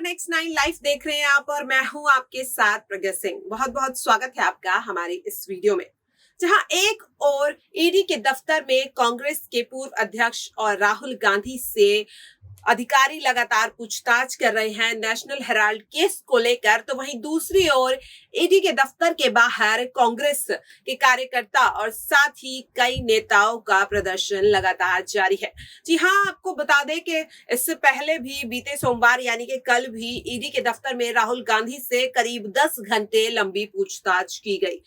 Next 9 live देख रहे हैं आप और मैं हूं आपके साथ प्रज्ञा सिंह। बहुत बहुत स्वागत है आपका हमारी इस वीडियो में, जहां एक और ईडी के दफ्तर में कांग्रेस के पूर्व अध्यक्ष और राहुल गांधी से अधिकारी लगातार पूछताछ कर रहे हैं नेशनल हेराल्ड केस को लेकर, तो वहीं दूसरी ओर ईडी के दफ्तर के बाहर कांग्रेस के कार्यकर्ता और साथ ही कई नेताओं का प्रदर्शन लगातार जारी है। जी हां, आपको बता दें कि इससे पहले भी बीते सोमवार यानी कि कल भी ईडी के दफ्तर में राहुल गांधी से करीब 10 घंटे लंबी पूछताछ की गई,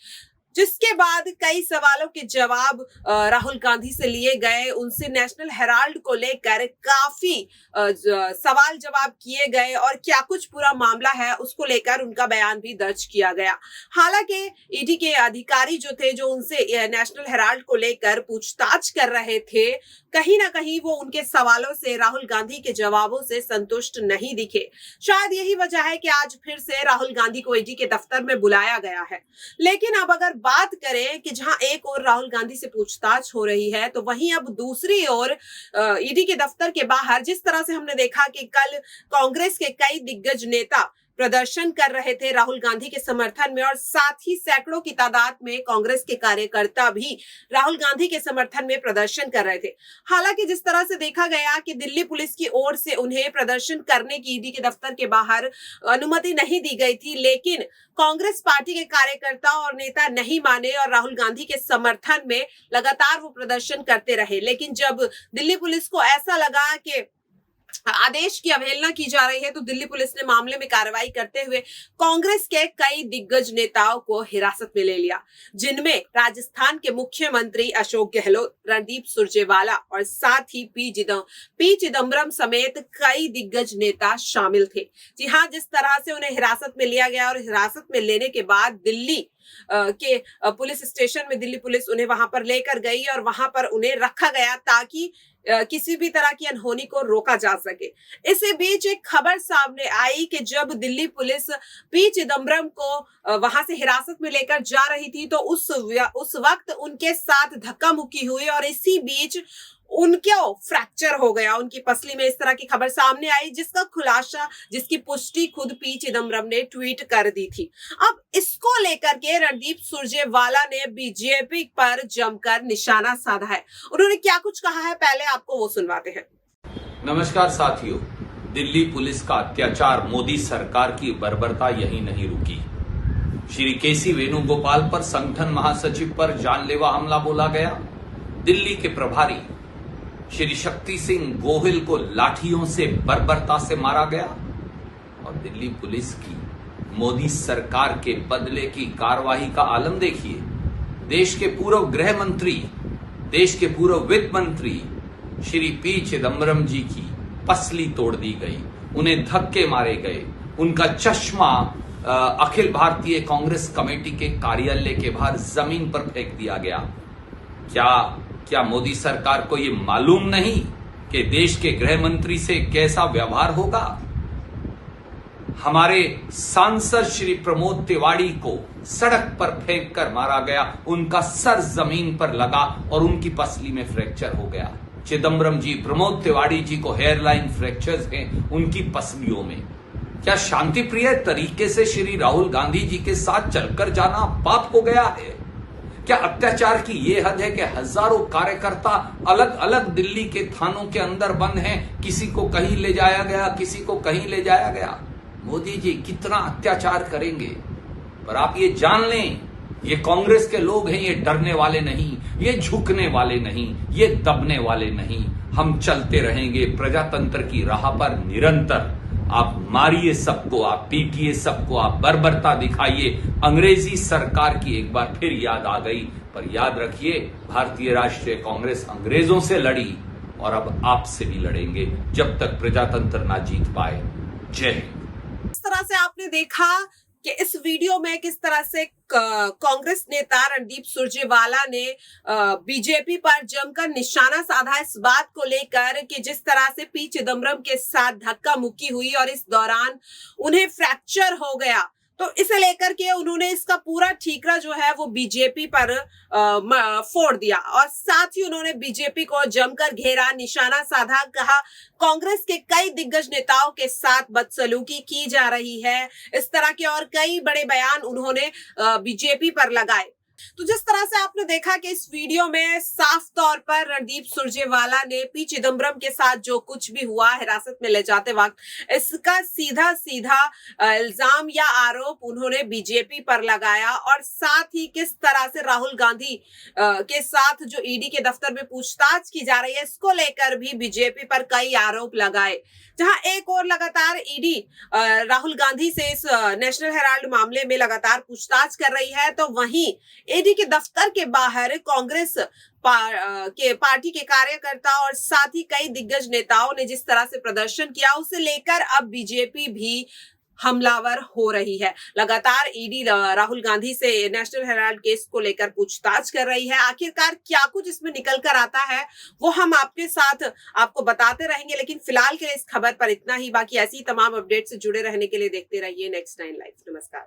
जिसके बाद कई सवालों के जवाब राहुल गांधी से लिए गए। उनसे नेशनल हेराल्ड को लेकर काफी सवाल जवाब किए गए और क्या कुछ पूरा मामला है उसको लेकर उनका बयान भी दर्ज किया गया। हालांकि ईडी के अधिकारी जो थे, जो उनसे नेशनल हेराल्ड को लेकर पूछताछ कर रहे थे, कहीं ना कहीं वो उनके सवालों से, राहुल गांधी के जवाबों से संतुष्ट नहीं दिखे। शायद यही वजह है कि आज फिर से राहुल गांधी को ईडी के दफ्तर में बुलाया गया है। लेकिन अब अगर बात करें कि जहां एक और राहुल गांधी से पूछताछ हो रही है, तो वहीं अब दूसरी ओर ईडी के दफ्तर के बाहर जिस तरह से हमने देखा कि कल कांग्रेस के कई दिग्गज नेता प्रदर्शन कर रहे थे राहुल गांधी के समर्थन में, और साथ ही सैकड़ों की तादाद में कांग्रेस के कार्यकर्ता भी राहुल गांधी के समर्थन में प्रदर्शन कर रहे थे। हालांकि जिस तरह से देखा गया कि दिल्ली पुलिस की ओर से उन्हें प्रदर्शन करने की ईडी के दफ्तर के बाहर अनुमति नहीं दी गई थी, लेकिन कांग्रेस पार्टी के कार्यकर्ता और नेता नहीं माने और राहुल गांधी के समर्थन में लगातार वो प्रदर्शन करते रहे। लेकिन जब दिल्ली पुलिस को ऐसा लगा कि आदेश की अवहेलना की जा रही है, तो दिल्ली पुलिस ने मामले में कार्रवाई करते हुए कांग्रेस के कई दिग्गज नेताओं को हिरासत में ले लिया, जिनमें राजस्थान के मुख्यमंत्री अशोक गहलोत, रणदीप सुरजेवाला और साथ ही पी चिदम्बरम समेत कई दिग्गज नेता शामिल थे। जी हां, जिस तरह से उन्हें हिरासत में लिया गया और हिरासत में लेने के बाद दिल्ली के पुलिस स्टेशन में दिल्ली पुलिस उन्हें वहां पर लेकर गई और वहां पर उन्हें रखा गया ताकि किसी भी तरह की अनहोनी को रोका जा सके। इसी बीच एक खबर सामने आई कि जब दिल्ली पुलिस पी चिदम्बरम को वहां से हिरासत में लेकर जा रही थी, तो उस वक्त उनके साथ धक्का मुक्की हुई और इसी बीच उनको फ्रैक्चर हो गया उनकी पसली में। इस तरह की खबर सामने आई, जिसका खुलासा, जिसकी पुष्टि खुद पी चिदम्बरम ने ट्वीट कर दी थी। अब इसको लेकर के रणदीप सुरजेवाला ने बीजेपी पर जमकर निशाना साधा है। उन्होंने क्या कुछ कहा है, पहले आपको वो सुनवाते हैं। नमस्कार साथियों, दिल्ली पुलिस का अत्याचार, मोदी सरकार की बर्बरता यही नहीं रुकी। श्री केसी वेणुगोपाल पर संगठन महासचिव पर जानलेवा हमला बोला गया। दिल्ली के प्रभारी श्री शक्ति सिंह गोहिल को लाठियों से बर्बरता से मारा गया। और दिल्ली पुलिस की मोदी सरकार के बदले की कार्रवाई का आलम देखिए। देश के पूर्व गृह मंत्री, देश के पूर्व वित्त मंत्री श्री पी चिदम्बरम जी की पसली तोड़ दी गई, उन्हें धक्के मारे गए, उनका चश्मा अखिल भारतीय कांग्रेस कमेटी के कार्यालय के बाहर जमीन पर फेंक दिया गया। क्या मोदी सरकार को यह मालूम नहीं कि देश के गृह मंत्री से कैसा व्यवहार होगा? हमारे सांसद श्री प्रमोद तिवारी को सड़क पर फेंक कर मारा गया, उनका सर जमीन पर लगा और उनकी पसली में फ्रैक्चर हो गया। चिदम्बरम जी, प्रमोद तिवारी जी को हेयरलाइन फ्रैक्चर्स हैं उनकी पसलियों में। क्या शांति प्रिय तरीके से श्री राहुल गांधी जी के साथ चलकर जाना पाप हो गया है? क्या अत्याचार की ये हद है कि हजारों कार्यकर्ता अलग अलग दिल्ली के थानों के अंदर बंद हैं, किसी को कहीं ले जाया गया, किसी को कहीं ले जाया गया? मोदी जी कितना अत्याचार करेंगे? पर आप ये जान लें, ये कांग्रेस के लोग हैं, ये डरने वाले नहीं, ये झुकने वाले नहीं, ये दबने वाले नहीं। हम चलते रहेंगे प्रजातंत्र की राह पर निरंतर। आप मारिए सबको, आप पीटिए सबको, आप बर्बरता दिखाइए। अंग्रेजी सरकार की एक बार फिर याद आ गई, पर याद रखिए, भारतीय राष्ट्रीय कांग्रेस अंग्रेजों से लड़ी और अब आपसे भी लड़ेंगे जब तक प्रजातंत्र ना जीत पाए। जय हिंद। इस तरह से आपने देखा कि इस वीडियो में किस तरह से कांग्रेस नेता रणदीप सुरजेवाला ने बीजेपी पर जमकर निशाना साधा इस बात को लेकर कि जिस तरह से पी चिदम्बरम के साथ धक्का मुक्की हुई और इस दौरान उन्हें फ्रैक्चर हो गया, तो इसे लेकर के उन्होंने इसका पूरा ठीकरा जो है वो बीजेपी पर फोड़ दिया और साथ ही उन्होंने बीजेपी को जमकर घेरा, निशाना साधा, कहा कांग्रेस के कई दिग्गज नेताओं के साथ बदसलूकी की जा रही है। इस तरह के और कई बड़े बयान उन्होंने बीजेपी पर लगाए। तो जिस तरह से आपने देखा कि इस वीडियो में साफ तौर पर रणदीप सुरजेवाला ने पी चिदम्बरम के साथ जो कुछ भी हुआ हिरासत में ले जाते वक्त, इसका सीधा सीधा इल्जाम या आरोप उन्होंने बीजेपी पर लगाया और साथ ही किस तरह से राहुल गांधी के साथ जो ईडी के दफ्तर में पूछताछ की जा रही है, इसको लेकर भी बीजेपी पर कई आरोप लगाए। जहां एक और लगातार ईडी राहुल गांधी से इस नेशनल हेराल्ड मामले में लगातार पूछताछ कर रही है, तो वहीं ईडी के दफ्तर के बाहर कांग्रेस पार्टी के कार्यकर्ता और साथ ही कई दिग्गज नेताओं ने जिस तरह से प्रदर्शन किया, उसे लेकर अब बीजेपी भी हमलावर हो रही है। लगातार ईडी राहुल गांधी से नेशनल हेराल्ड केस को लेकर पूछताछ कर रही है। आखिरकार क्या कुछ इसमें निकल कर आता है वो हम आपके साथ आपको बताते रहेंगे, लेकिन फिलहाल के लिए इस खबर पर इतना ही। बाकी ऐसी तमाम अपडेट से जुड़े रहने के लिए देखते रहिए नेक्स्ट 9 लाइव। नमस्कार।